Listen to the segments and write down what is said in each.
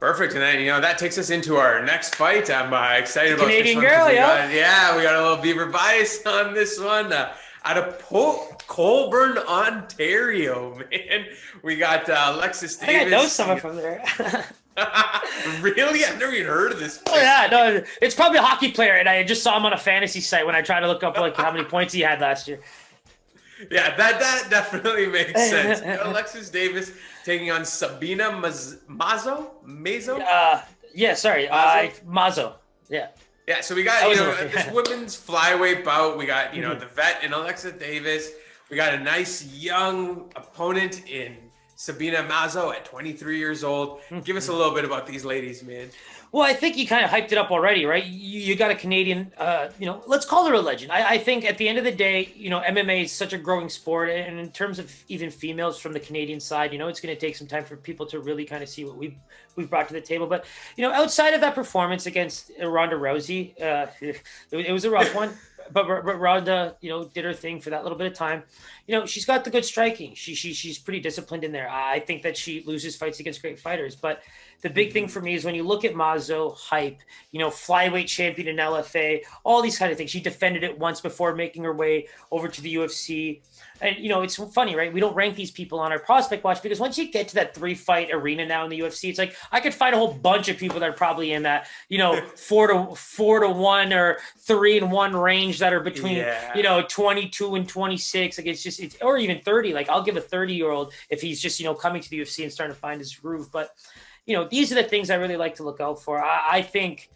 Perfect. And then, that takes us into our next fight. I'm excited about this Canadian one. girl, We got a little Beaver bias on this one. Out of Colborne, Ontario, man. We got Alexis Davis. I think I know someone from there. Really? I've never even heard of this Oh yeah, no, it's probably a hockey player, and I just saw him on a fantasy site when I tried to look up like how many points he had last year. Yeah, that definitely makes sense. Alexis Davis taking on Sabina Mazo? Yeah, sorry, Mazo. Yeah. Yeah, so we got this women's flyweight bout. We got the vet in Alexis Davis. We got a nice young opponent in Sabina Mazo at 23 years old. Give us a little bit about these ladies, man. Well, I think you kind of hyped it up already, right? You got a Canadian, let's call her a legend. I think at the end of the day, MMA is such a growing sport. And in terms of even females from the Canadian side, it's going to take some time for people to really kind of see what we've brought to the table. But, outside of that performance against Ronda Rousey, it was a rough one. But Ronda, did her thing for that little bit of time. She's got the good striking. She's pretty disciplined in there. I think that she loses fights against great fighters. But the big thing for me is when you look at Mazo, hype, flyweight champion in LFA, all these kind of things. She defended it once before making her way over to the UFC. And, it's funny, right? We don't rank these people on our prospect watch because once you get to that 3-fight arena now in the UFC, it's like I could find a whole bunch of people that are probably in that, 4-1 or 3-1 range that are between, 22 and 26. Like it's or even 30. Like I'll give a 30-year-old if he's just, coming to the UFC and starting to find his groove. But, these are the things I really like to look out for. I think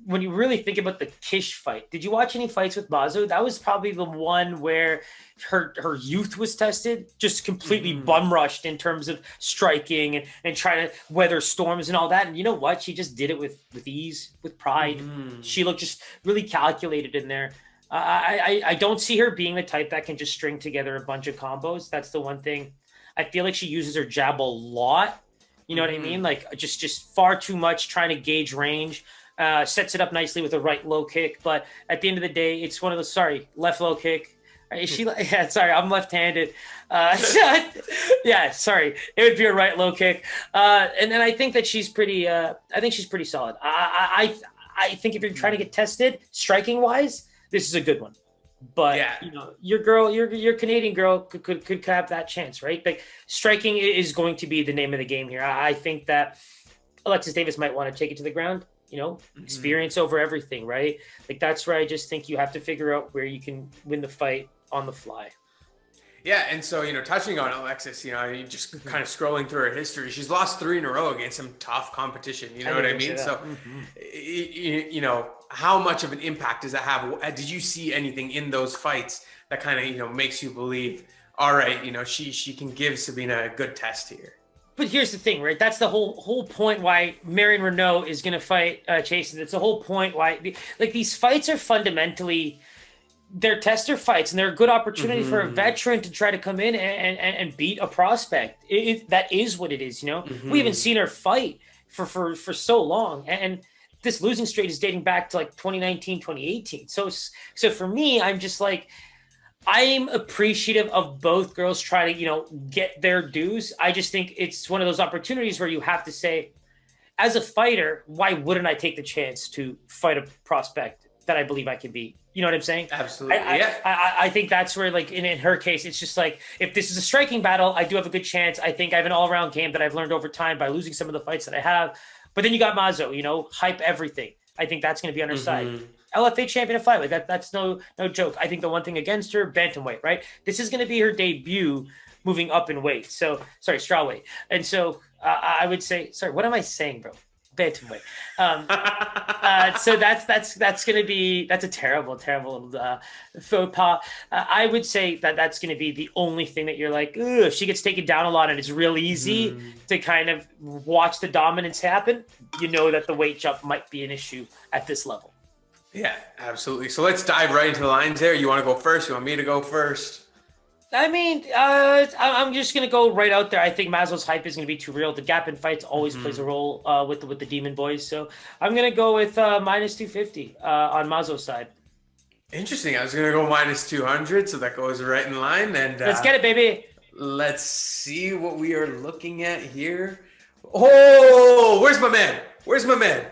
when you really think about the Kish fight, did you watch any fights with Mazo? That was probably the one where her youth was tested, just completely bum rushed in terms of striking and trying to weather storms and all that. And you know what? She just did it with ease, with pride. She looked just really calculated in there. I don't see her being the type that can just string together a bunch of combos. That's the one thing. I feel like she uses her jab a lot. You know what I mean? Like just far too much, trying to gauge range. Sets it up nicely with a right low kick, but at the end of the day, it's one of those. Left low kick. Is she? Yeah, sorry, I'm left-handed. Yeah, sorry, it would be a right low kick. And then I think that she's pretty. I think she's pretty solid. I think if you're trying to get tested striking wise, this is a good one. But your Canadian girl could have that chance, right? Like striking is going to be the name of the game here. I think that Alexis Davis might want to take it to the ground. Experience over everything, right? Like that's where I just think you have to figure out where you can win the fight on the fly. Yeah, and so, touching on Alexis, you just kind of scrolling through her history, she's lost 3 in a row against some tough competition, you know what I mean? So, how much of an impact does that have? Did you see anything in those fights that kind of, makes you believe, all right, she can give Sabina a good test here? But here's the thing, right? That's the whole point why Marion Renault is going to fight Chasen. It's the whole point why, these fights are fundamentally, they're tester fights, and they're a good opportunity for a veteran to try to come in and beat a prospect. That is what it is, We haven't seen her fight for so long, and this losing streak is dating back to like 2019, 2018. So for me, I'm just like, I'm appreciative of both girls trying to, get their dues. I just think it's one of those opportunities where you have to say, as a fighter, why wouldn't I take the chance to fight a prospect that I believe I can beat? You know what I'm saying? Absolutely. I think that's where, like, in her case, it's just like, if this is a striking battle, I do have a good chance. I think I have an all-around game that I've learned over time by losing some of the fights that I have. But then you got Mazo, hype everything. I think that's going to be on her side. LFA champion of flyweight. That's no joke. I think the one thing against her, bantamweight, right? This is going to be her debut moving up in weight. So, strawweight. And so I would say, what am I saying, bro? Bantamweight. So that's going to be, that's a terrible faux pas. I would say that's going to be the only thing that you're like, if she gets taken down a lot and it's real easy to kind of watch the dominance happen, that the weight jump might be an issue at this level. Yeah, absolutely. So let's dive right into the lines there. You want to go first? You want me to go first? I mean, I'm just going to go right out there. I think Maslow's hype is going to be too real. The gap in fights always plays a role with the Demon Boys. So I'm going to go with minus 250 on Maslow's side. Interesting. I was going to go minus 200, so that goes right in line. And let's get it, baby. Let's see what we are looking at here. Oh, where's my man? Where's my man?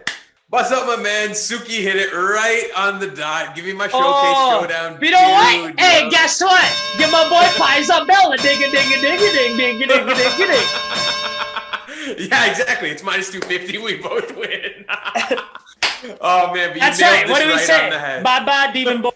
What's up, my man? Suki hit it right on the dot. Give me my showcase showdown. You know what? Hey, guess what? Give my boy Pies a bell. Ding a ding a ding a ding ding ding ding ding ding. Yeah, exactly. It's minus 250. We both win. Oh man, but that's you right. nailed What do we right say? on the head. Bye bye, demon boys.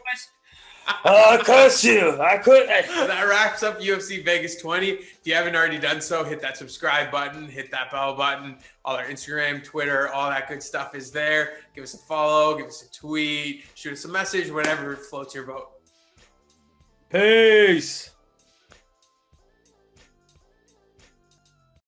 I curse you. I could. That wraps up UFC Vegas 20. If you haven't already done so, hit that subscribe button, hit that bell button. All our Instagram, Twitter, all that good stuff is there. Give us a follow, give us a tweet, shoot us a message, whatever floats your boat. Peace.